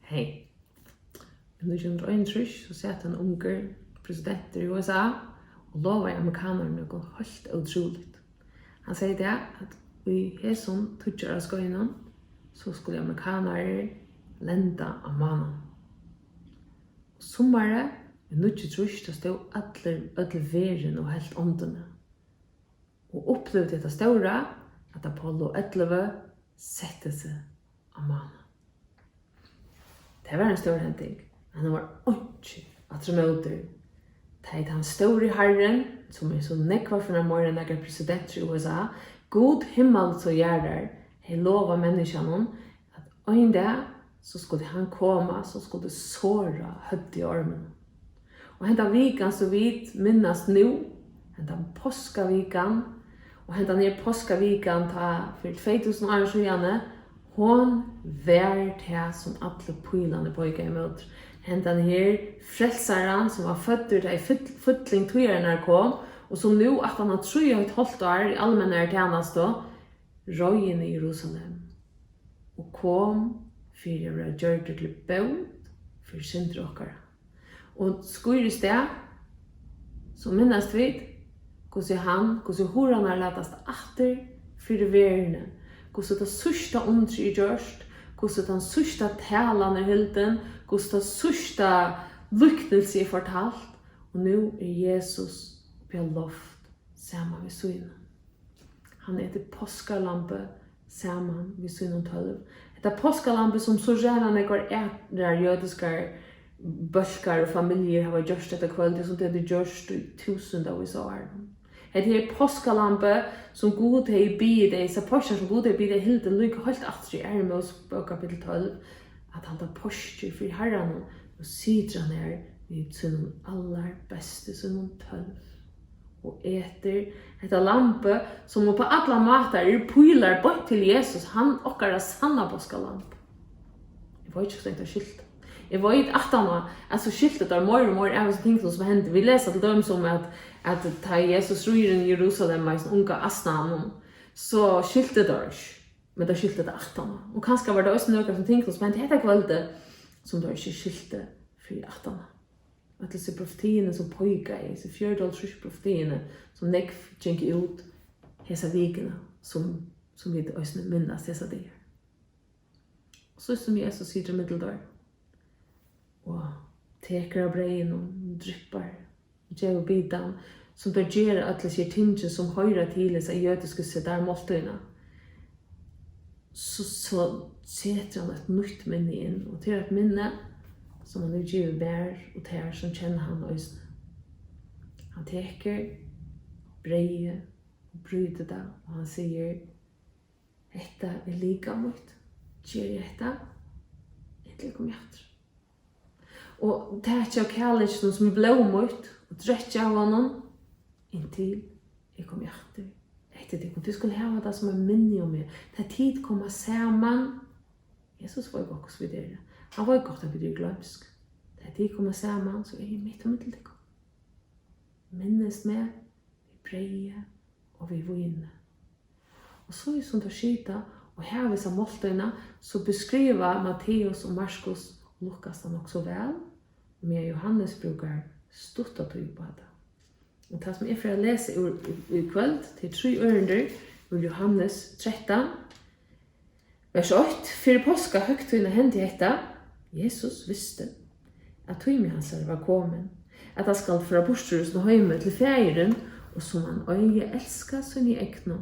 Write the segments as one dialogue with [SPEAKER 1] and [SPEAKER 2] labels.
[SPEAKER 1] Hej. I 1931 så satt en unger president i USA og lovet amerikanerne noe helt utroligt. Han sier det at i hesum 20 års skøynen så skulle amerikanere lenda av mannen. Sommeret i 1930 stod alle verden og helt åndene. Og opplevde dette store at Apollo 11 sette seg av mannen. Det var en stor hending. Han var ikke at remoter. Det han store herren, som så nekvar for en morgen nægge president i USA, god himmel så gjerder, he lova menneskene at en dag så skulle han komme, så skulle såra høtt i armen. Og henta vikan så vidt minnast nu, henta påskavikan, og henta ned påskavikan ta for 2000 år siden, hon var det som alle pylene bøyga imot. Hentan her frelsaren som var født i fødling tøyerne kom, og som nu at han har 3,5 år i allmennere tjeneste, røyen i Jerusalem, og kom for å gjøre det til bød for syndrokkere. Og skírisdagur, så minnes vi hvordan horan har latast atter for verden, hvordan det sørste ondre i gjørst, hvordan den sørste talan hilden, hvordan den sørste lyknelse er fortalt, og nå Jesus på loft sammen med synen. Han til påskalampe sammen med synen 12. Det påskalampe som så gjerne går jødiske bølger og familier har gjort dette kveld, som det er gjort i tusendevis av år. Det er påskalampe som god er i bid, disse påskar som god er i bid, hilden lykke helt atri er med oss på kapitel 12, at han tar påskar for herren og sidra ned vid sin aller beste, sin 12. Og etter etter lampe som på alle mater er pylar bort til Jesus, han okkar er sanna påskalampe. Jeg var ikke stengt av skilt. Jeg vet at han altså skiltet der mer og mer av ting som hendte. Vi leser til dem som at da Jesus ryr i Jerusalem med sin unge asnan, så skiltet der ikke. Men det skiltet at han. Og kanskje var det også noen ting som hendte etter kveldet som det ikke skiltet for at han. At disse profetiene som pøyga i, disse 4 profetiene som nekv gikk ut hese vikene som vi også minnes hese der. Og så som Jesus sier til middeldør, og teker av breien og dryppar, djev bidan, som der gjør at det sier tinge som høyre til seg jødiske der måltøyna. Så setter han et nytt minne inn, og til et minne som han vil gjøre vær og ter som kjenner han øysene. Han teker breie og bryter det, og han sier, «Etta er lika mot, gjør jeg etta, etter kom hjerter». Og det er ikke av kærlighet som ble mot, og drøtte av honom, inntil jeg kom hjerter. Etter det, du skulle ha det som en minne om meg. Det tid kommer sammen. Jesus var jo også videre. Han var jo godt å bli glømsk. Det tid kommer sammen, så er jeg midt og midt til det. Minnes med, vi breie og vi vinner. Og så er det sånn å skyte, og her ved seg måltøyene, så beskriver Matteus og Markus og Lukas han også vel, med Johannes brukar stort at på det. Og det som jeg får lese i kveld til 3 ørender, ur Johannes 13, vers 8, for påska høgtøyne hendte hetta, Jesus visste at tøyme hans var kommet, at han skal fra bosthusen og høyme til fjæren, og som han øye elsker sin i ekne,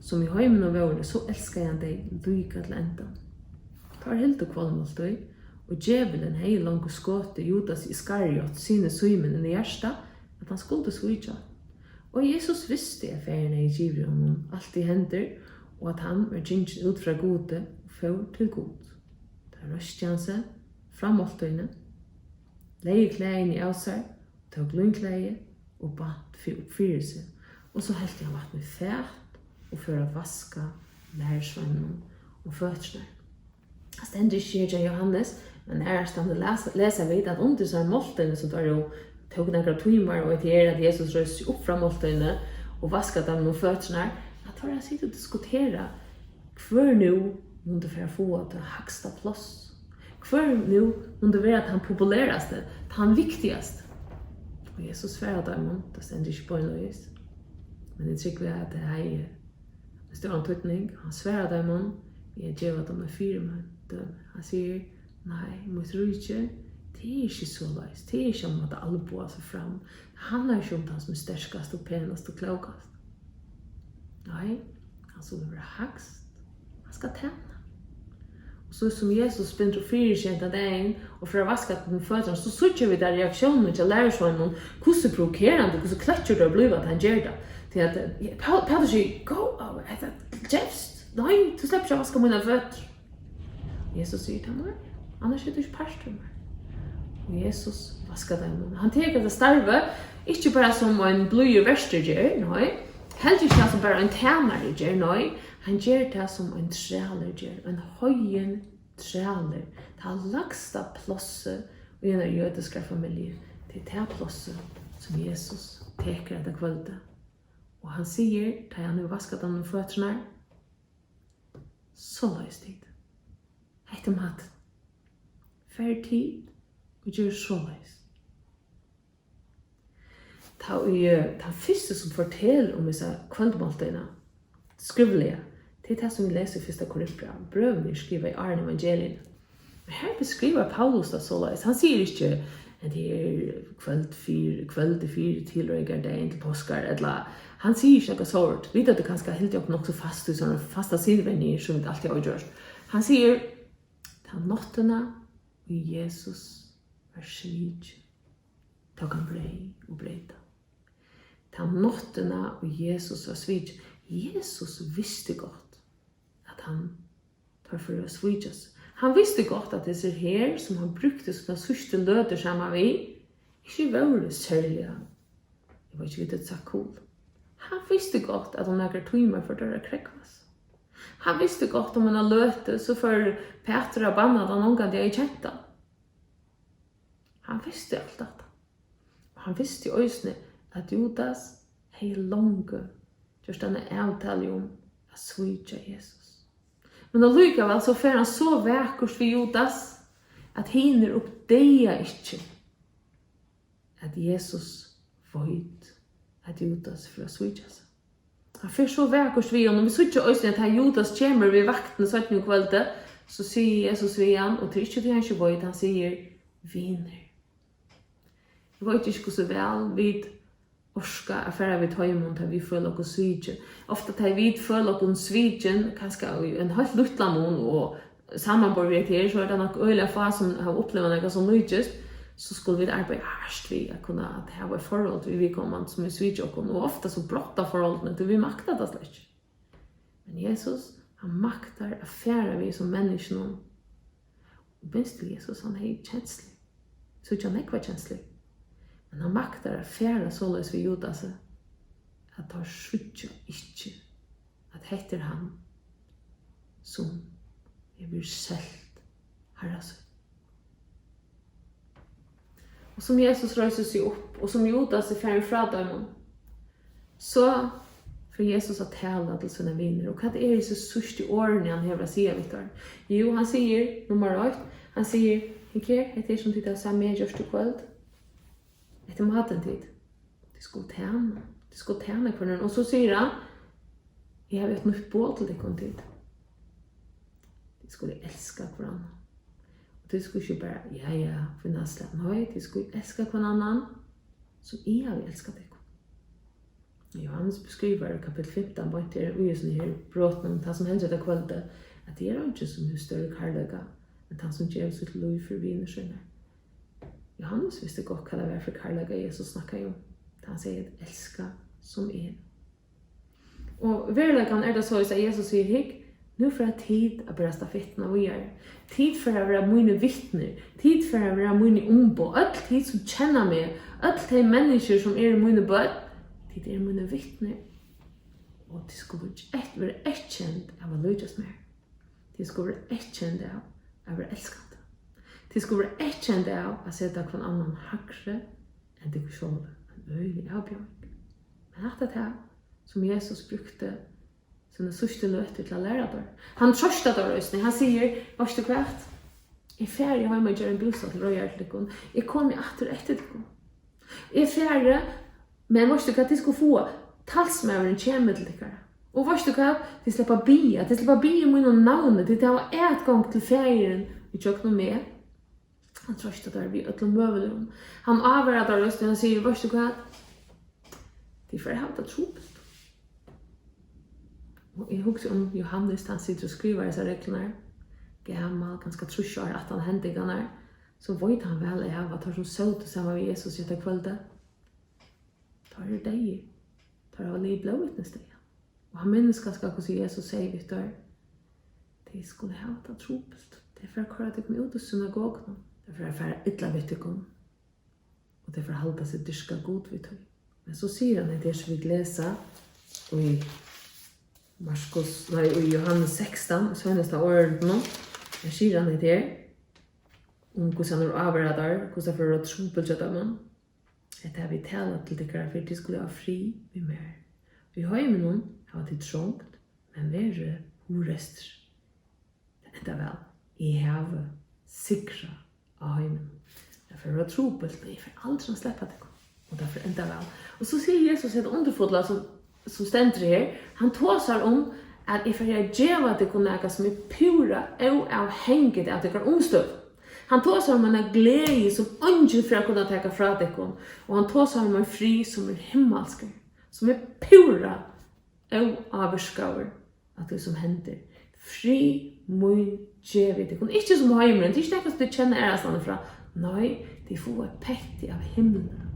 [SPEAKER 1] som i høymen og vårene, så elsker han deg lykke til enda. Tar helt og kvalmåltøy, og djevelen hei langt skåte Judas Iskariot sine symen i hjertet, at han skulle svitja. Og Jesus visste at færene i givet honom alt i hender, og at han var gjengt ut fra gode og får til god. Da røste han seg fra måltøyene, leie klæene i avsær, tog lundklæe og bant for oppfyrelse. Og så heldte han vatten i fært, og for å vaske lærersvennen og føttene. Det stender ikke til Johannes, men her stande leser vi at under seg måltøyene som tar jo tog nekra timer og etter at Jesus røste opp fra måltøyene og vasket dem noen føttene, at han har sitt å diskutere hver nå måtte for å få til haksta plass. Hver nu måtte være han populæraste, han viktigaste. Og Jesus svarer dem, det stender ikke på en løs. Men jeg tror at det er en stor tøtning. Han svarer dem, jeg gjør dem med 4 måneder. Han sier, nei, mot rydtje, det er ikke så løs. Det er ikke om at alle bor seg fram. Det handler ikke om den som er sterkast og penast og klokast. Nei, han skal være hakst. Han skal tjene. Så som Jesus begynte å fyrekjente dagen og for å vaske den føttene, så sørger vi der reaksjonen til lærersvånen, hvordan provokerende, hvordan kløtjer det blir at han gjør det. Til at, Peter sier, gå av, Jeffst, nei, du slipper ikke å vaske mine føtter. Jesus sier til meg, annars er du ikke parst til meg. Og Jesus vasker dem. Han teker det starve, ikke bare som en bløye verster gjør, nei, heller ikke som bare en tjenere gjør, nei, han gjør det som en træler gjør, en høyen træler. Det er lagsta plåse i en jødiske familie. Det er det plåse som Jesus teker etter kvöldet. Og han sier, da han har vasket dem med føtterne, så løs tid. Hette maten. Fær tid og gjør så løs. Det første som forteller om disse kvöldmåltidene, skrivelige, det er det som vi leser i 1. Korinthbrev. Brøvene skriver i Arne evangelien. Men her beskriver Paulus det så løs. Han sier ikke at det er kveld til 4 tilrøyger dagen til påskar, eller han sier ikke noe sånt. Vi vet at det kanskje helt opp nok så fast i sånne fasta sidvenner som vi alltid har gjort. Han sier, ta nottene i Jesus var svig, ta han brei og breita. Ta nottene i Jesus var svig. Jesus visste godt at han tar for å svidjas. Han visste godt at disse her som han brukte som sørste løter sammen vi, ikke var særlig. Jeg var ikke vidt så cool. Han visste godt at han lager timer for dere krekvas. Han visste godt om han har løte så for Peter og bannet han omgang de har kjent han. Han visste alt dette. Han visste også at Judas har langt just denne avtale om å svidja Jesus. Men allikevel så fer han så vekkurs for Judas at hinner oppdeia ikke at Jesus vet at Judas for å svidja seg. Han fer så vekkurs for han, og vi svidja også at Judas kommer ved vakten 17 kvölde, så sier Jesus ved han, og til ikke til han ikke vet, han sier viner. Jeg vet ikke hvordan vel vid orska affärer vi tar emot vi føler oss svidjen. Ofta tar vi føler oss svidjen, kanskje en helt luttlamon og sammanborg til, så det nok øyla fas som har opplevd noe som lykkes, så skulle vi arbeide hørst vi å kunne ha et forhold til vi kommer som svidjen, og ofta så blotta forholdene til vi makter det slett. Men Jesus, han makter affärer vi som menneskene. Og minst til Jesus, han er kjenslig. Så ikke han ikke var kjenslig. Men han maktar at færa såleis ved Judas at han skjutja ikke at heter han som blir selt herras. Og som Jesus røyser seg opp, og som Judas færa fra dem, så får Jesus å tale til sine viner. Og hva det disse sørste årene han hever å si av Victor? Jo, han sier, nummer 8, han sier, ikke, etter som tid av samme gjørst til kveld, etter maten tid. De skulle tjene. De skulle tjene for den. Og så sier han, jeg har et nytt båt til det tid. De skulle elske hverandre. Og de skulle ikke bare, ja, finne slett. Nei, de skulle elske hverandre som jeg har elsket deg. Johannes beskriver kapitel 15, bare til å gjøre sånne her bråtene, det som hender det kvalitet, at det ikke som er større kærlighet, men det som gjør sitt liv for viner sine. Johannes visste godt hva det var for kærlighet Jesus snakket om. Han sier elska som Og verkligen det så at Jesus sier hikk, nu for at tid å bære stafetten vi er. Tid for å være mine vittner. Tid for å være mine ombo. Alt tid som kjenner meg. Alt de mennesker som mine bød. Tid mine vittner. Og de skulle være kjent av å lykkes mer. De skulle være kjent av å være elsket. De skulle være kjent av å sette hver annen hakre enn de selv. En øyelig avbjørning. Men alt det som Jesus brukte sine sørste løter til å lære det. Han trøster det røsning. Han sier, varst du kvart? Jeg ferdig hjemme og gjør en bostad til røyere til dere. Jeg kommer etter dere. Jeg ferdig, men vet du hva de skulle få? Talsmæveren kommer til dere. Og vet du hva? De slipper bia. De slipper bia mine navnet. De tar et gang til ferien. Vi tjøk noe med. Han trøster der vi øtler møvelen. Han avgjør der løst og han sier, vet du hva? De får ha det tropet. Og jeg husker om Johannes, han sitter og skriver disse reglene. Gammal, ganske trusjar at han hendingene. Så vet han vel av at han som søte sammen med Jesus etter kveldet. Da er det deg. Da er det liv blåvittnes deg. Og han minnes ganske hvordan Jesus sier vidt der. De skulle ha det tropet. Det er for å køre deg med ut i synagogen. Det er for å fære ytla vidt deg om. Og det er for å holde seg dyrka god vidt deg. Men så sier han det som vi leser i i Johannes 16, sønneste året nå. Jeg sier han det om hvordan han er avredder, hvordan han får trobel til dem. Dette har vi talet til dere for de skulle ha fri med mer. Vi har jo med noen, har det trångt, men være urester. Det er vel, jeg har sikret av heimen. Derfor er det trobel, men jeg får aldri slippe det. Og derfor enda vel. Og så sier Jesus et underfodla som stender her, han tåsar om at jeg får gjøre det kunne som er pura og avhengig av det omstøv. Han tåsar om en glede som ingen for å kunne ta fra det, og han tåsar om en fri som er himmelsk, som er pura og avskauer at det som hender. Fri, mun, djevi, det kunne ikke som heimen, det er ikke noe som du kjenner ærestand fra. Nei, de får et pektig av himmelen.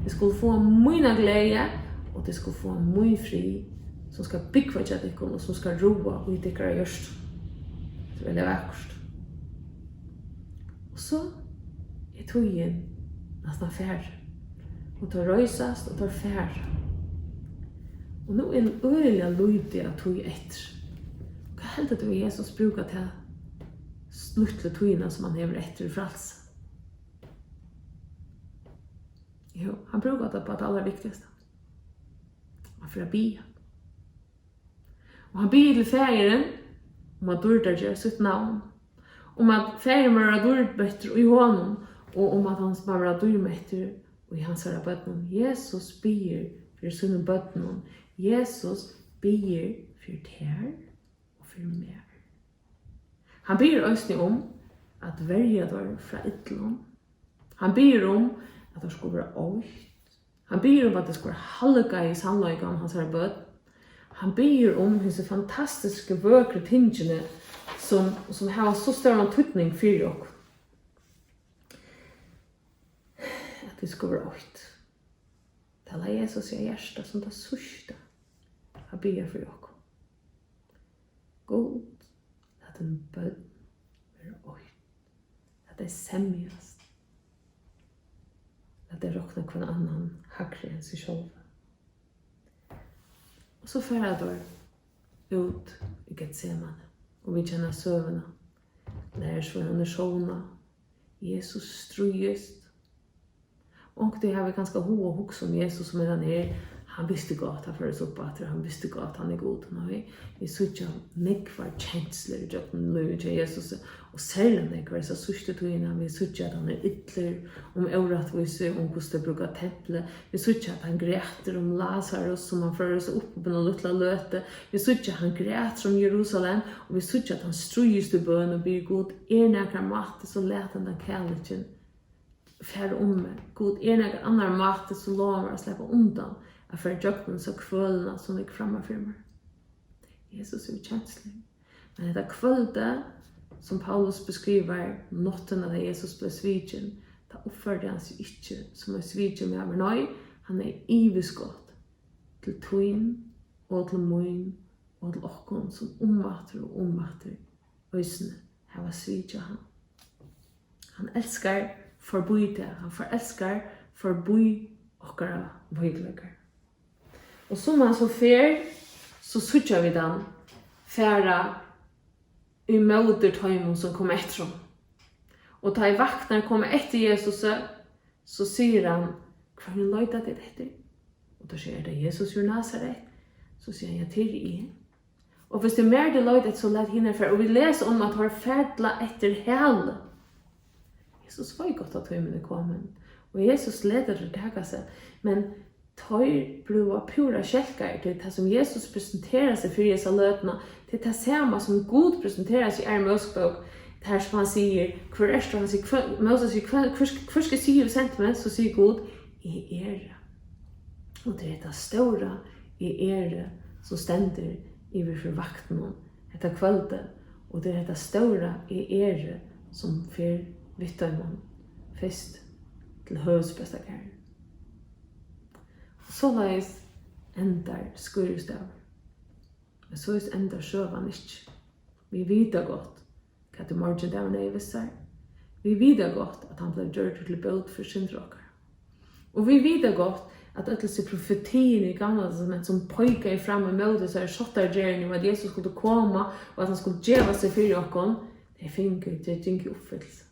[SPEAKER 1] De skulle få mine glede, og de skulle få mye fri, som skal bygge til dere, og som skal roe og i dere gjørst. Det er veldig vakkert. Og så er togjen nesten færre. Og tar røysast og tar færre. Og nå er en øyelig lydig av tog etter. Hva heldet du Jesus bruker til snuttle togene som han hever etter i frelse? Jo, han bruker det på det aller viktigste. Han får be. Og han ber til færen om at Durda gjør sitt navn. Om at færen må være dårdbøtter i hånden, og om at han må være dårdbøtter i hans herre bøtten. Jesus ber for sine bøtten. Jesus ber for ter og for mer. Han ber også om at verja dår fra ytterlån. Han ber om at det skulle være åkt. Han ber om at det skulle være halga i sannløyga om hans herre bøtt. Han ber om disse fantastiske vøkre tingene som har så større tøtning for oss. At det skulle være åkt. Det er Jesus i hjertet som det sørste. Han ber for oss. God, at en bøtt være åkt. At det semjes. At det råkner hver annan hakre enn seg selv. Og så fører jeg ut i Getsemane, og vi kjenner søvnene. Lærersvårene sjåna. Jesus strøyest. Og det har vi ganske hoved og hukse om Jesus som er den her. Han visste godt, han føres opp at han visste godt, han er god. Vi sørger nekvar kjensler i jøkken løy til Jesus. Og særlig nekvar så sørste togene. Vi sørger at han er ytler om øvretvise, om hvordan det bruker tempelet. Vi sørger at han græter om Lazarus som han føres opp på en luttla løte. Vi sørger at han græter om Jerusalem. Og vi sørger at han strøyes til bøn og blir god. Nærkere matte så let han den kærligheten færre om meg. God nærkere andre matte så lover å slippe undan. At for jøkken så kvølene som ligger fremme for meg. Jesus er kjenslig. Men dette kvøldet som Paulus beskriver notten da Jesus ble svidgen, da oppførte han seg ikke som en svidgen med ham. Nei, han er iveskott til tøyen og til møyen og til åkken som omvatter øysene. Han var svidgen han. Han elsker forbøyde. Han elsker forbøy okkara vøyleikar. Og som han så fer, så sutjar vi den færa i møter tøymon som kom etter ham. Og da i vaknar kom etter Jesus, så sier han, hva er løyta til dette? Og da sier det Jesus ur Nazaret. Så sier han, ja, til i. Og hvis det er mer det løyta, så let henne fer. Og vi leser om at han ferdla etter hele. Jesus var ju gott att tøymen kommen. Och Jesus leder det tillbaka sig. Men tøy blev pura kälkar till det som Jesus presenterar sig för dessa lötna. Till det samma som Gud presenterar sig i Mosebok. Det här som han säger, han säger, Moses säger, hver skal sige sent med, så säger Gud, i Och det är det stora i som ständer i för vakten detta kvällte. Och det är det stora i som för vittarmon fest till högsbästagar. Så läs ändar skírisdagur. Men så är ändar sövan inte. Vi vet gott att det morgon där när vi säger. Vi vet gott att han blev gjort till bot för syndrockar. Och vi vet gott att öllse profetien i gamla testamentet som pojkar i fram emot så här shottargärning att Jesus skulle komma och att han skulle geva sig för okon. Det finns inte uppfyllelse.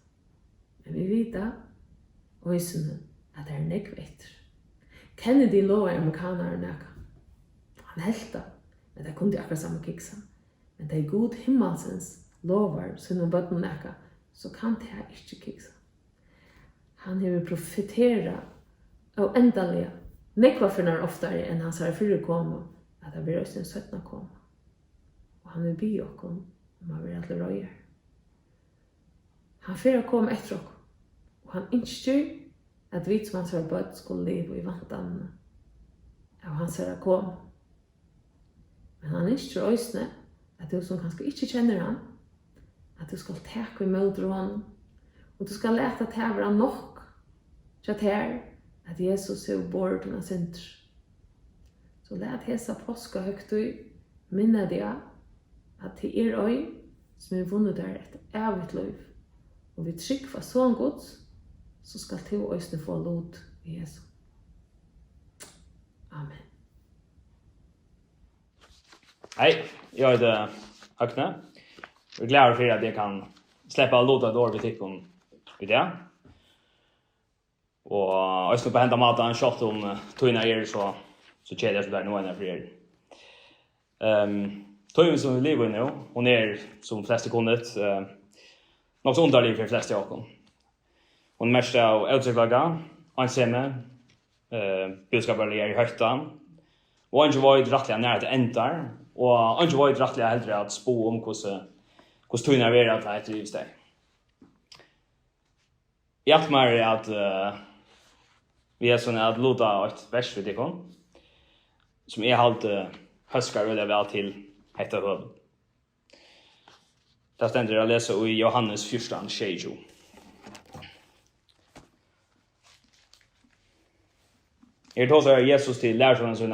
[SPEAKER 1] Men vi vet och visste att det är nekvetter. Kennedy lovar amerikaner näka. Han hälta, men det kunde akkurat samma kiksa. Men det är god himmelsens lovar sina bötten näka, så kan det här inte kiksa. Han har profeterat och ändaliga nekva finnar oftare än hans har förekomma att det blir sin sötna komma. Och han vill be okon om han vill att det röjer. Han fyrir kom efter okon. Och han instyr att vi som hans har bøtt skulle leva i vantan av hans har kom. Men han instyr òsne att du som kanske inte känner han, att du skal teka imot honom och du skal läta tävra nok så att här att Jesus är bort dina synder. Så lät hesa påska högt och minna dig att det är öj som är vunnit där ett evigt liv. Och vi tryck för sån gods så ska till ösne få lot i Jesus. Amen.
[SPEAKER 2] Hej, jag heter Høgni. Jag är glad för att jag kan släppa låta då vi tycker om det. Och jag ska på hämta maten shot om tøyna så tjänar jag så där nu när för er. Tøymen som vi lever nu, hon är som flesta kunnet något underligt för flesta av dem. Hon mest av utsäklaga, ensamme, budskapet i högtan. Och han var ju rättliga nära till ändar. Och han var ju rättliga hellre att spå om hur tøyna är att det är just det. Jag menar att vi är såna att låta ett vers för det kom. Som är halt höskar väl väl till detta huvud. Det ständer att läsa i Johannes 14:20. Då säger Jesus till lärjungarna som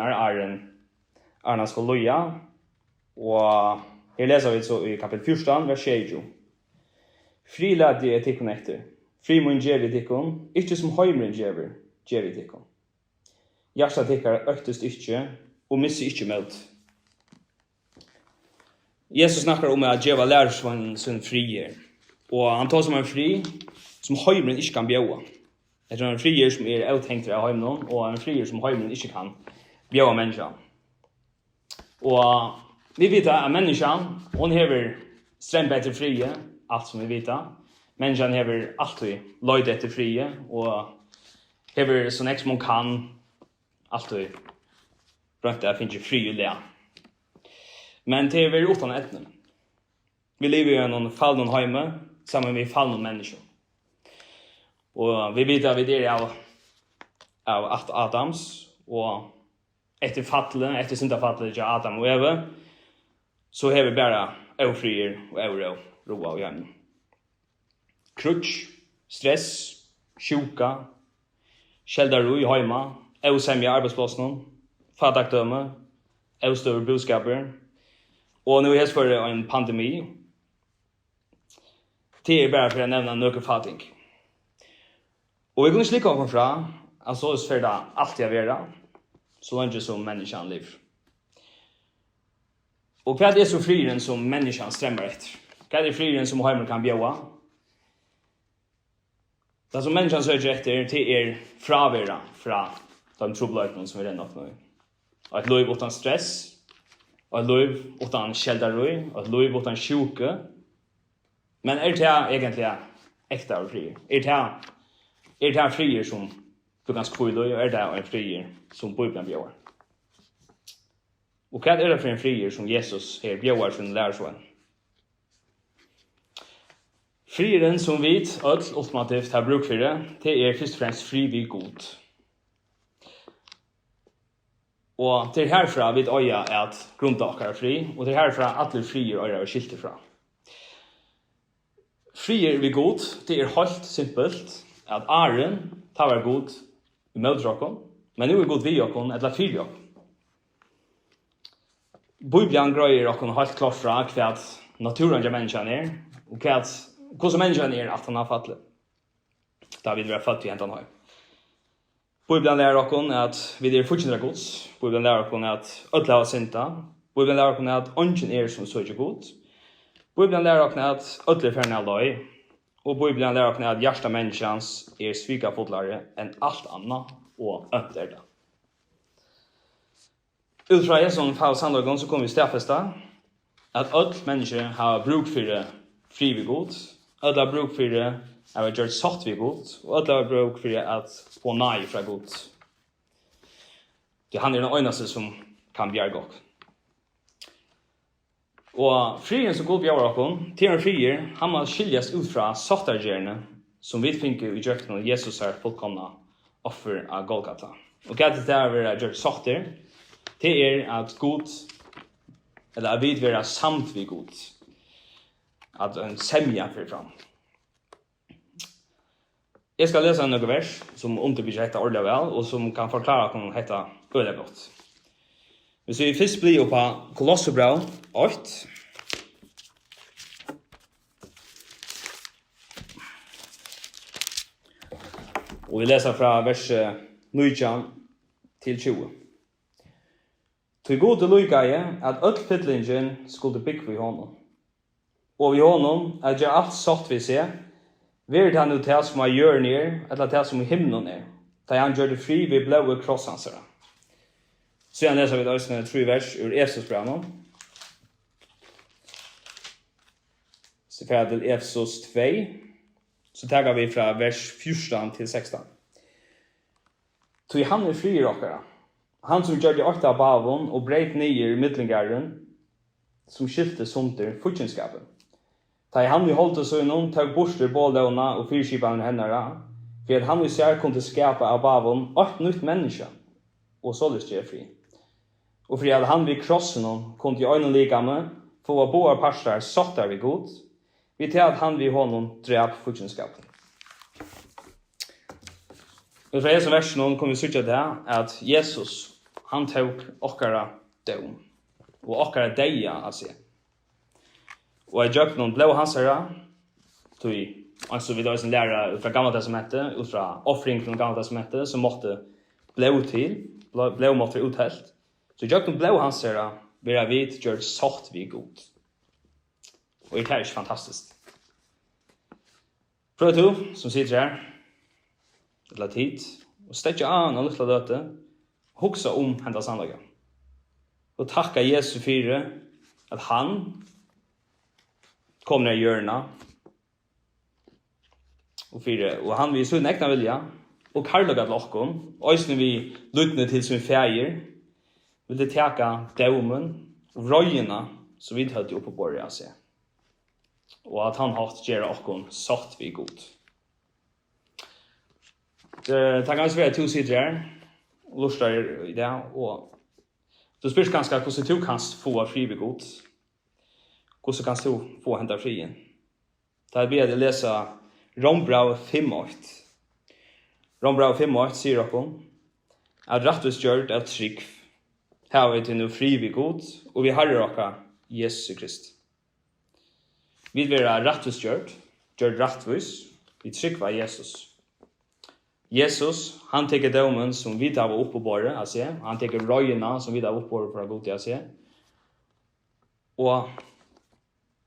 [SPEAKER 2] Arna ska loja. Och här läser vi så i kapitel 14, vers 20. Frilad det etikon efter. Fri mun gjevi tikon, ikkje som heimren gjevi tikon. Hjärsta tikkar øktest ikkje, og missi ikkje møt. Jesus snakkar om at djeva lærersvann sin frier. Og han tar som en fri som heimren ikkje kan bjøa. Det er en frier som er uthengtere av heimren, og en frier som heimren ikkje kan bjøa menneska. Og vi vet at menneskan, hon hever strengt etter frie, alt som vi vet. Menneskan hever alltid løyd etter frie, og hever så nek som hon kan alltid brønt at finne fri og le. Men det er vi utan etne. Vi lever i en fallen heime, sammen med fallen mennesker. Og vi vet at vi er av Adams, og etter fattle, etter syndafattle til Adam og Eva, så har vi bare ofrier og roa og hjemme. Krutsch, stress, sjuka, kjeldaru i heima, osemja arbeidsplassen, fadakdømme, større budskaper, og nu er det for en pandemi. Det er bare for å nevne noen fatting. Og vi kunne slikke oss fra, at så er det alltid å være, så lenge som menneskene lever. Og hva er det så frieren som menneskene strømmer etter? Hva er det frieren som heimen kan bjøa? Det som menneskene søker etter, det er fravera fra de trobladene som vi renner opp nå. Og et liv utan stress, og et liv utan kjeldarøy, og et liv utan sjuke. Men er det egentlig äkta frier? Det här frier som du kan skvilla och är det en frier som Bibeln bjöd? Och vad är det för en frier som Jesus här bjöd sin lärsvän? Frieren som vi ultimativt har bruk for det først og fremst fri vid god. Og det herfra vi øya at grunntak er fri, og det herfra alle frier øya er skilt fra. Frier vid god, det helt simpelt at Aren tar god i møtdrokken, men nu god vi okken, eller fyr okken. Bibelen grøyer okken helt klart fra hva naturen av menneskene og hva som menneskene at han har fattelig. Da vi er født i hentan høy. Bibelen lærer okken at vi fortsatt gods. Bibelen lærer okken at ødla har synta. Bibelen lærer okken at ånden som så ikke god. Bibelen lærer okken at ødla ferne av løy. Og Bibelen lærer okken at hjärsta menneskens svika fotlare enn alt annet og ødler det. Ut fra Jesu sandlagen så kommer vi stedfesta at ødla mennesker har bruk for fri vid god. Ödla har bruk for at vi gjør satt vid god, og ödla har bruk for at få nei fra god. Det han den eneste som kan bjerge oss. Og frien som god bjerger oss, til en frier, han må skiljes ut fra sattargjerne, som vi finner i djøkken av Jesus er fullkomna offer av Golgata. Og hva det er å gjøre satter, det at god, eller at vi være samt vid god, at en semja fyrir fram. Jeg skal lese noen vers som underbygger dette ordentlig vel, og som kan forklare hvordan dette øyelig godt. Hvis vi først blir på Kolosserbrev 8, og vi leser fra vers 19 til 20. Til gode lykkeie at øll fyllingen skulle bygge i hånden. Og vi honom at gjør alt satt vi ser, ved han ut det som er gjør ned, eller det som er himmelen er, da han gjør det fri ved blåe krosshansere. Så jeg leser vi da også 3 vers ur Efesos-brevet. Så fra til Efesos 2, så tager vi fra vers 14 til 16. Så han er fri i råkere. Han som gjør det 8 av bavon og breit nyer midlingaren, som skilte sunter fortjenskapen. Da han vi holdt oss innom, tog borster bålåna og fyrskipene hennara, for at han vi ser kunne skapa av bavon 8 nytt menneske, og så lyst jeg fri. Og for at han vi krossen kunne i øynene likame, få av båda parstar sattar vi god, vi til at han vi honom drep fortjenskapen. Og fra Jesu versen kommer vi sykja det at Jesus, han tog okkara døm, og okkara deia av seg. Og jeg gjør noen blå hans herre, altså vi da som lærer ut fra gamle testamentet, ut fra offring fra gamle testamentet, som måtte blå til, blå måtte være uthelt. Så jeg gjør noen blå hans herre, vil jeg vite gjør satt vi god. Og det er ikke fantastisk. Prøv du, som sitter her, eller tid, og stekker an og lytte døte, huksa hendas anlaget. Og takka Jesu for at han kom ned i hjørna, og han vil sunn ekna vilja, og karlagat lokkon, og òsne vi lytne til sin feir, ville teka daumen og røyina som vi hadde oppe på bordet av seg. Og at han hatt gjøre okkon satt vi god. Det kan ganske være 2 sider her, og lustar i det, og du spørs ganske hvordan du kan få fri vi god. Hvordan kan du få henta frien? Da ber jeg lese Rombrev 5:8. Rombrev 5:8 sier okkon at rettvisgjørt av trygg her vi til noe fri vi god, og vi harrer okka Jesus Krist. Vi vil være rettvisgjørt, gjør rettvis, vi trygg var Jesus. Jesus, han teker dømen som vi tar opp på båret, han teker røyene som vi tar opp på båret for å gå til, og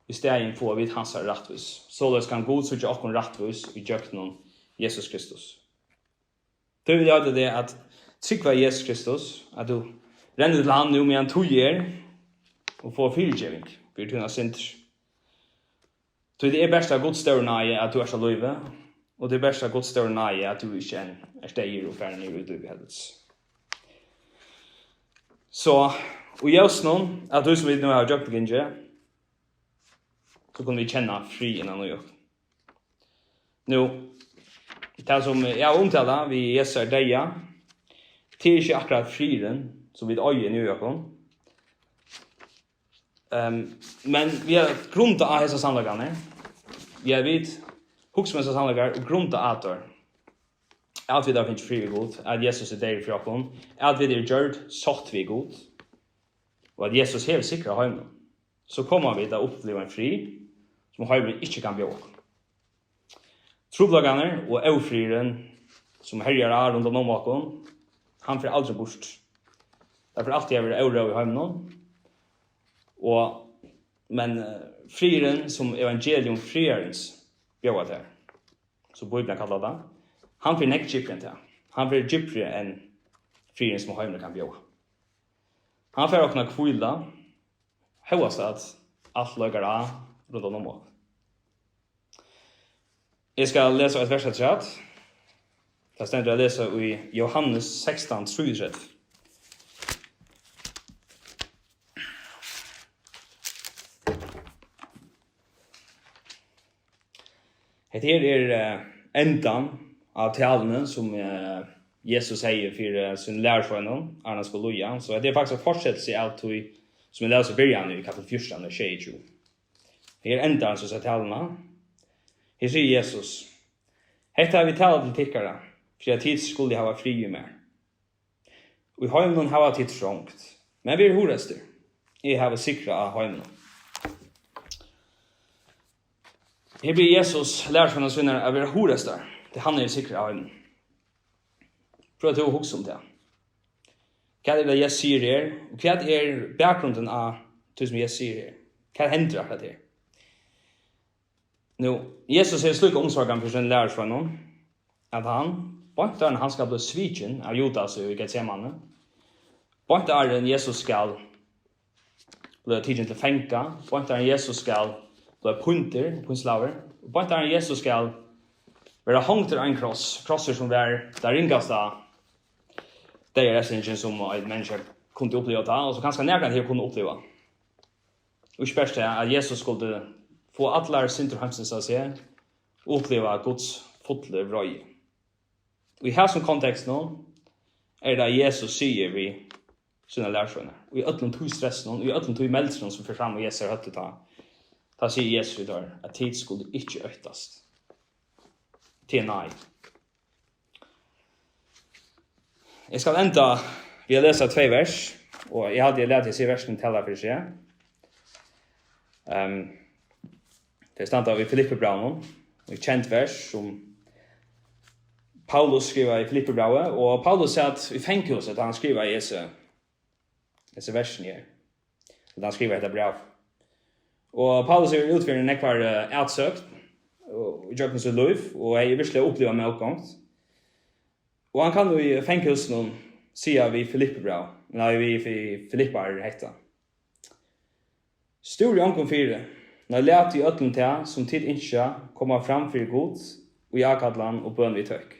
[SPEAKER 2] i stedet får vi hans rettvis. Således kan god søke okken rettvis i djøkken Jesus Kristus. Det vil gjøre det at trygg var Jesus Kristus, at du renner til han nå med en 2 år og får fyrtjeving for tunna synder. Så det bästa Guds stora nej att du är så löve och det bästa Guds stora nej att du inte är steger och färdig ner ut i helvets. Så och just nu att du som vi nu har jobbat ginge så kan vi känna fri innan och jag. Nu det som jag omtalar vi Jesu deja till inte akkurat friden som vi öje nu jag men vi har grunda av dessa sannlagarna. Jag vet hux med dessa sannlagar och grunda ator. Allt vi där finns fri god, att Jesus är där för oss. Allt vi där gjort sagt vi god. Och att Jesus helt säkra hem. Så kommer vi att uppleva en fri som hemmen inte kan bli åk. Troblagarna och ofriren som härjar runt om oss, han får aldrig bort. Därför alltid är vi oro i hemmen. Men friren som evangelium frierens bjöd där. Så Bibeln kallar det. Han får näkt gypren till. Han får gypren än friren som hemmen kan bjöd. Han får också kvilla. Hövast att allt lögar av runt om oss. Jag ska läsa ett vers här. Jag ständer att läsa i Johannes 16:33. Det här är ändan av talene som Jesus säger för sin lärsvänner, Arna Skoloja. Så det är faktiskt en fortsättelse av som vi läser i början i kapitel 14 och 22. Det är ändan som säger talene. Här säger Jesus: "Hetta har vi talat till tickare, för att tid skulle ha fri i mer. Vi har någon hava tid trångt, men vi är horaster. Jag har sikra av hemmen." Här blir Jesus lärsvänner svinnar av er horaster. Det han är sikra av hemmen. Prøv att huxa om det. Vad är det jag säger här? Och vad är bakgrunden av det som jag säger här? Vad händer akkurat här? Nu, Jesus är slik omsorgen för sin lärsvänner att han ska bli sviken av Judas i Getsemane. Pointen Jesus ska bli tidsen till fänka. Pointen Jesus ska bli punslaver. Pointen Jesus ska vara hängt till en krosser som var där ringaste det är essentiellt som en människa kunde uppleva och så kanske närkan här kunde uppleva. Och spärst är att Jesus skulle få alla synder hemsens att se uppleva Guds fotle vrøy. Och i här som kontext nu är det Jesus säger vi sina lärsvänner. Och i öllum tog stressen och i öllum tog melsen som för fram och Jesus hade ta säger Jesus där att tid skulle inte öktast. Till nej. Jag ska ända vi har läsa 2 vers och jag hade lärt att se versen tala för sig. Det stannar i Filipperbrevet, ett känt vers som Paulus skriver i Filipperbrevet och Paulus satt i fängelset han skriver i dessa versen här. Han skriver detta brev. Och Paulus är utförande nekvar utsökt och i Jökens liv och är virkelig uppleva med uppgångt. Och han kan då i fängelsen säga vi Filipperbrevet, när vi Filippar hetta. Stor i omkom 4. När lät i ödlen till som tid inte komma fram för Guds och i akadlan och bön vid tök.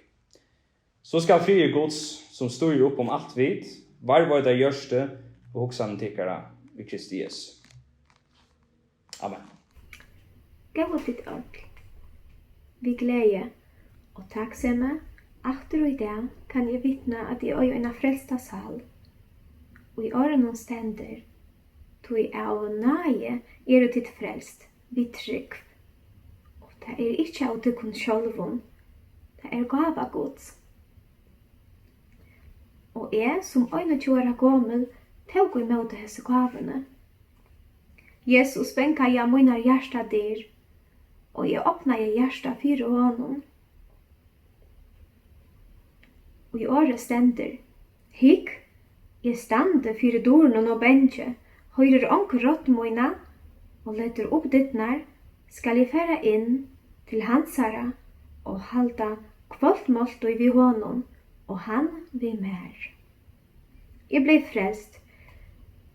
[SPEAKER 2] Så ska fri Guds som står upp om allt vid, var det görste och hoxan tickara vid Kristi Jesus. Amen.
[SPEAKER 3] Gav oss ditt öll. Vi glädje och tacksamma. After och i dag kan jag vittna att jag är en frälsta sal. Och i öronen ständer tog av nage du titt frälst, vid trygg. Och det är inte av tyckun självun, det är gava Guds. Og jeg, som 21 år gammel, tog imot disse gavene. Jesus benka jeg mine hjärsta der, og jeg åpna jeg hjärsta for honom. Og i året stender, hikk, jeg stande for dårnen og bensje, høyrer onker rått mine, og letter opp dittnar, skal jeg færa inn til hansara, og halda kvaltmålt og vi honom, og han vi mer. Jeg ble frelst,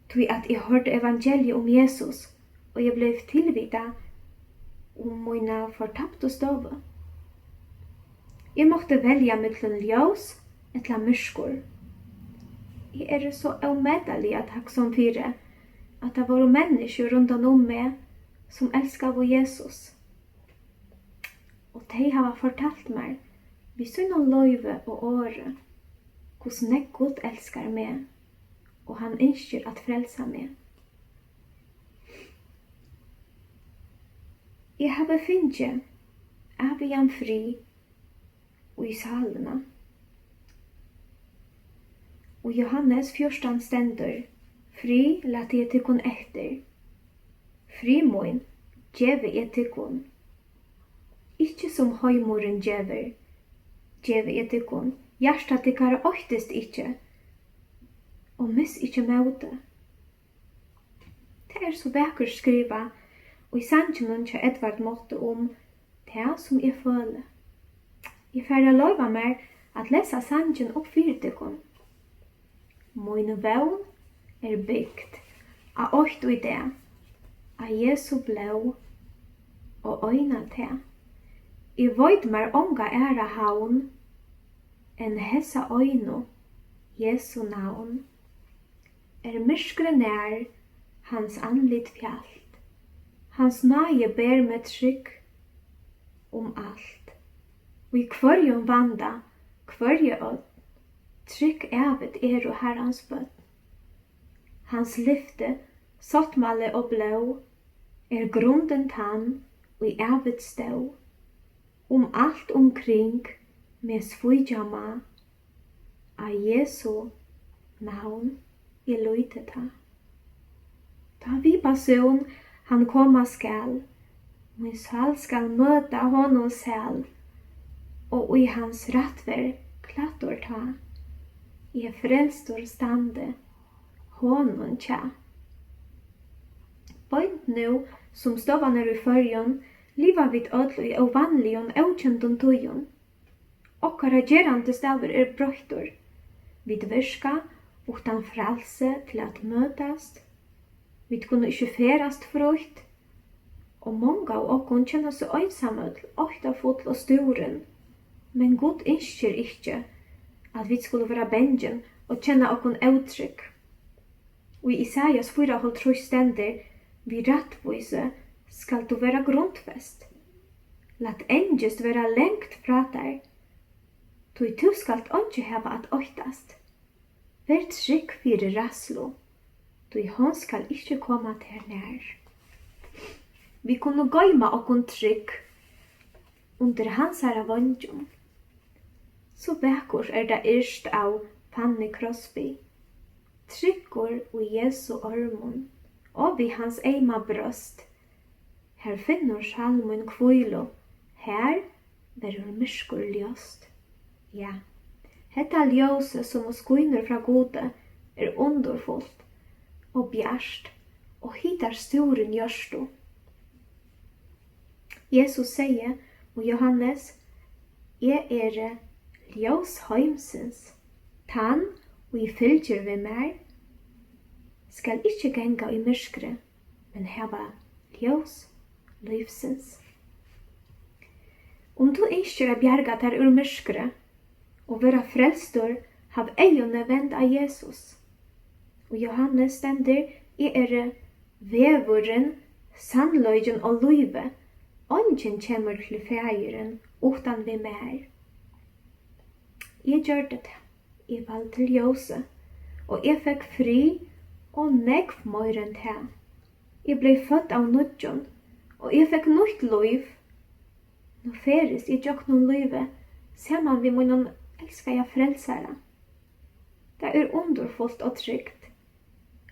[SPEAKER 3] tog at jeg hørte evangeliet om Jesus, og jeg ble tilvida mina fortapte støve. Jeg måtte velja mellom ljós eller myrskur. Jeg så omeddelig at takksom fyre at det var mennesker rundt om meg som elskar Jesus. Og de har fortalt meg vi synner løyve og åre hvordan jeg Gud elskar meg og han ønsker at frelsa meg. Jeg har finnet av igjen fri og i salene. Og Johannes 14 stender, fri lat jeg tykkun etter. Fri moin, djeve jeg tykkun. Ikke som høymoren djever, djeve jeg tykkun. Hjertet tykkare åktest ikke, og miss ikke møte. Det så vakkert skriva, og i sannsjonen kja Edvard måtte det som jeg føler. Jeg færre lova meg at lesa sannsjon opp fyrir tykkun. Moin vevn byggt av åkt og idé, av Jesu blå og øyna til. Jeg void mer ånga æra havn enn hesa øyno, Jesu navn. Myskre nær hans anlitt fjallt, hans nage ber med trygg alt. Og i kvarjon vanda, kvarje ødd, trygg evet og herrans bøtt. Hans lyfte, sottmale og blå, grunden tann og i evet stå. Alt omkring med svujama, av Jesu navn i løyte ta. Da vi person han komma skal, min sal skal møta honom selv, og i hans rattver klattor ta. Jeg frelstor stande, honom tja. Bøynt nu, som stovan i førjon, liva vid ödlo i ovanligon, okjentun tujon. Okkara gerande staver brøytor. Vid virka, utan fralse til at møtast. Vid kunne ikke ferast frukt. Og många av okkon kjenner seg einsamødl, åkta fotl og sturen. Men Gud innskjer ikkje at vi skulle være bengen og kjenne okkon uttrykk. Og i Isaias 4:3 stender, vi rattvise skal du være grundfest. Lat engest være lengt fra deg. Du skalt ikke hava at åktast. Vær trygg fyrir raslo. Han skal ikke komme til nær. Vi kunne gøyma okkon trygg under hans herra vondjum. Så vekkor det yrst av Fanny Crosby. Tryggur og Jesu ormon, og vi hans eima brøst. Her finner salmen kvilo, her verur myrskur ljost. Ja, hetta ljose som skuiner fra gode underfullt og bjærst og hitar sturen gjørstu. Jesus sier og Johannes, jeg ljós heimsins, tann og i fylgjer vi mer, skal ikkje genga i myrskre, men heva ljós livsins. Om du ikkje bjerga der ur myrskre, og vera frelstor, hav eione vend av Jesus. Og Johannes stender, jeg vevuren, sannløyden og løyve, ongen kjemur til fægeren, utan vi mer. Jeg gjør det, jeg valgte ljøse, og jeg fikk fri, og nekv møyren til. Jeg ble født av nødjon, og jeg fikk nytt løyv. Nå feres jeg gjør noen løyve, ser man vi må noen elsker jeg frelsere. Det underfullt og trygt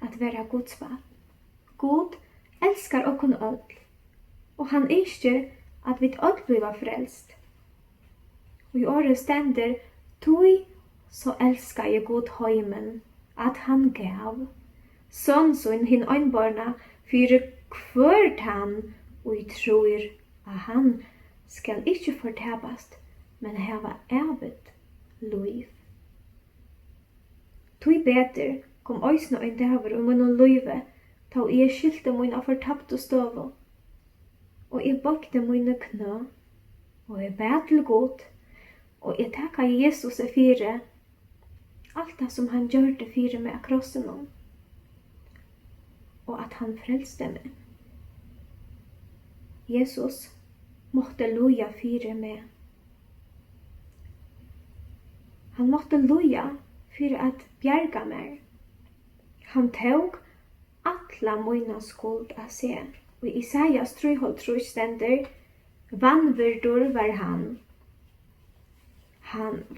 [SPEAKER 3] at være Guds barn. Gud elskar okkon öll, og han ønsker at vi öll bliver frelst. Og i året stender, tui så elskar jeg Gud heimen, at han gav. Sånn hin øynbarna, fyrir kvørt han, og i tror at han skal ikke fortabast, men hava evet liv. Tui beter kom øysna ein daver munnen løyve, ta jeg skilte mun av fortapte støvo. og jeg bøkte mine knø, og jeg bæt til god, og jeg takka Jesus fire, alt det som han gjør det fire med krossen om, og at han frelste meg. Jesus måtte loja fire med. Han måtte loja for at bjerga meg. Han tog alla mine skuld av seg, og i Isaias 3:3 stender, vanvirdur var han.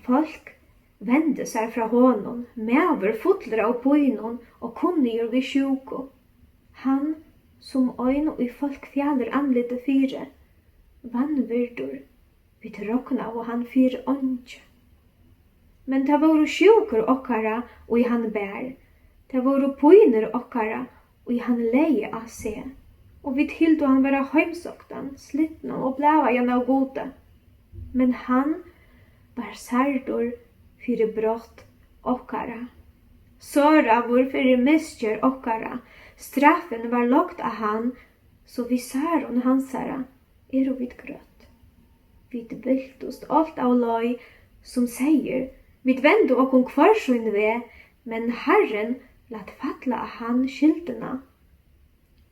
[SPEAKER 3] Folk vende seg fra honom, mever fotler av bøynon og kunnigur vi sjuko. Han som øyn og i folk fjaller anlite fire, vanvirdur, vi trokna og han fire åndsje. Men det var sjukur okkara og i han bær, det var bøyner okkara og i han leie av seg, og vi hildu han være heimsoktan, slitna og blava igjen av gode. Men han var særdur fyrir brott okkara. Såra vår fyrir misgjør okkara. Straffen var lagt av han, så vi særon hansara er og vid grøtt. Vid viltost alt av loj som sier, vid vendu okkom kvarsun ve, men Herren lat fatla av han skyldena,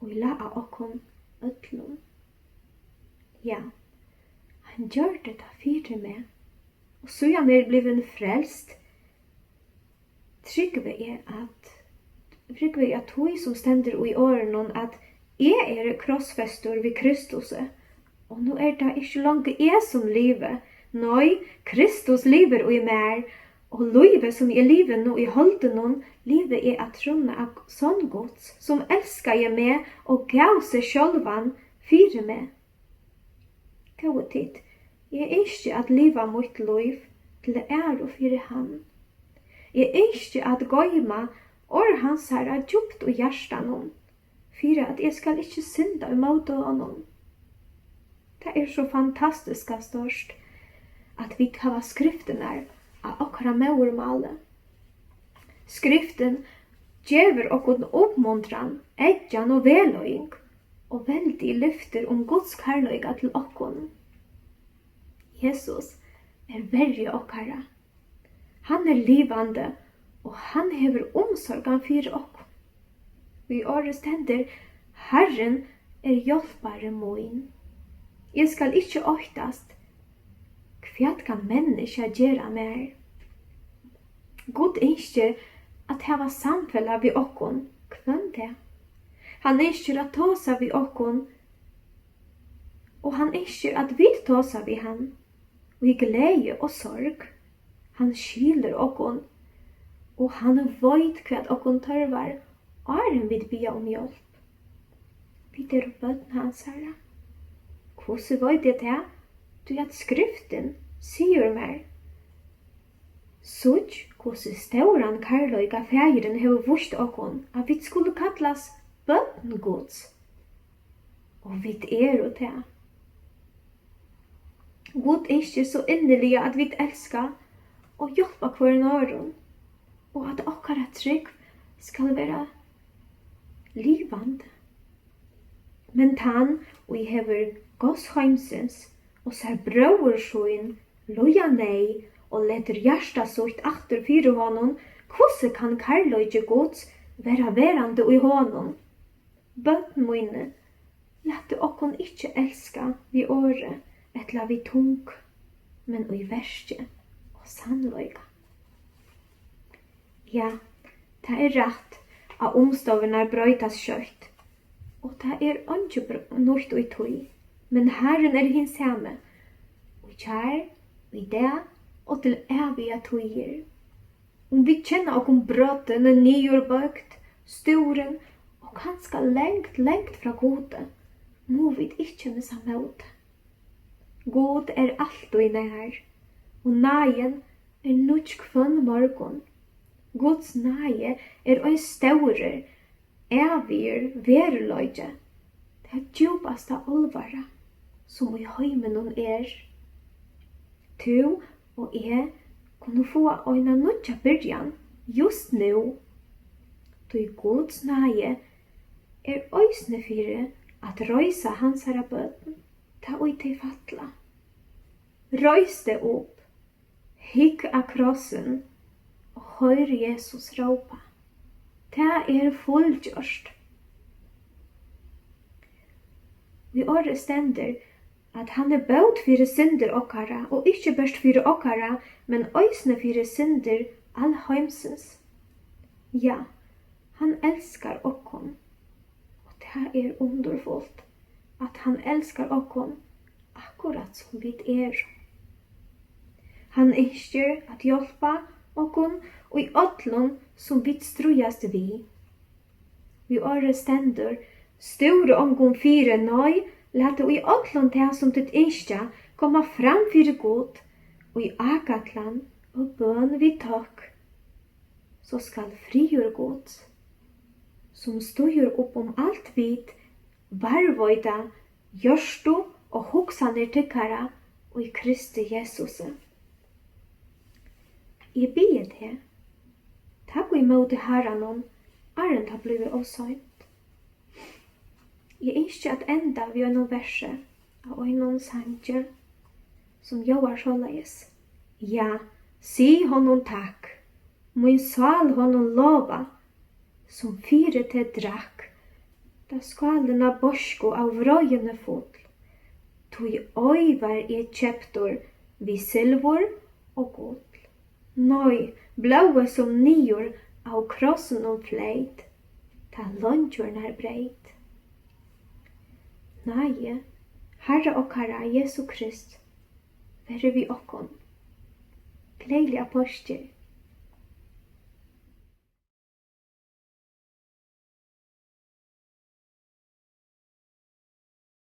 [SPEAKER 3] og la av okkom ötlum. Ja, han gjør det da fyrir meg, og så han bliven frelst, tryggve jeg at hoi som stender i åren at jeg krossfestor vid Kristus, og nå det ikke langt jeg som livet, nei, Kristus lever og i mer, og livet som jeg lever nå i holden, livet at trunne av sånn gods, som elsker jeg med og gav seg sjølvan fire med. Gå tid, jeg ikke at liva mot liv til og fire han. Jeg ikke at gøyma hans herre djupt og hjertan om, fire at jeg skal ikke synda imot honom. Det så fantastisk størst at vi har skriftene av okkara maurmale. Skriften gjever okkon oppmuntran, edjan og veløying, og veldig lyfter Guds kærløyga til okkon. Jesus verje okkara. Han livande, og han hever omsorgan fyrir okkon. Vi året stender, Herren hjelpare moin. Jeg skal ikke åktast, kvært kan menneska gjera mer. God ikke at hava samfella vi okkon, kvann det. Han ikke at tåsa vi okkon, og han ikke at vi tåsa vi han. Og i glede og sorg, han skyler okkon, og han veit kvært okkon tørvar, åren vid bia om hjelp. Vi bøtten hans herre. Hvordan veit jeg det? Du at skriften sier meg. Sånn hvordan stauran karløyga fægeren hever vurst okkon, at vi skulle kallas bøtten gods. Og vi og det. God ikke så inderlig at vi elsker og hjelper hver nåren, og at okkara trygg skal være livande. Men tann og jeg hever gås heimsens, og ser brøversjoen, loja nei, og leter hjärsta sort achter fire honom, hvordan kan karløyge gods være verande i honom? Bøtten mine, lette okkon ikkje elska vi åre, etla vi tung, men i verste og sannløyga. Ja, det rett at omstavene brøytas kjøtt, og det ikke nødt og i tøy, men Herren hins hjemme, og kjær, og i det, og til evige tøyer. Om vi kjenner okkom brøtten og nyorbøkt, storen, og kanskje lengt fra gode, må vi ikke missa møte. God alt og i nær, og naien nødt kvann morgon. Guds naie ein staurer, evig verløyge. Det djupaste alvara, som i heimen Tu og jeg kunne få øyna nødja byrjan just nu. Du Guds naie øysne fire at røysa hansara bøten, ta ui til fatla. Røys det opp, hygg av krossen, og høyr Jesus råpa. Ta fullgjørst. Vi året stender at han bøt fyrir synder okkara, og ikkje best fyrir okkara, men øysne fyrir synder all heimsens. Ja, han elskar okkom, og det underfullt at han elskar okkom akkurat som vi Han ønsker at hjelpa okkom og i öllum som vi strujast vi. Vi året stender store omgång fire nøy, lette og i öllum det som ditt ønsker komma fram fyrir god, og i akatlan og bøn vi takk. Så skal frigjør god, som støyer opp alt vid, varvøyda, gjørstu og hoksaner tykkara og i Kristi Jesus. Jeg bier det. Takk og imot herranon, arren har blivit åsøynt. Jeg ønsker at enda vi har noen verse av øynene sanger, som gjør såleis. Ja, si honom takk, min sal honom lova, som fire til drakk, da skalena borsko av vrøyene fotl. Tog øyvar kjeptor vi silvor og gotl. Nøy, blåe som nior av krossen og fleit, ta låntjørnar breit. Nei, Herre og Herre Jesu Krist, være vi okkon. Gledelig apostel.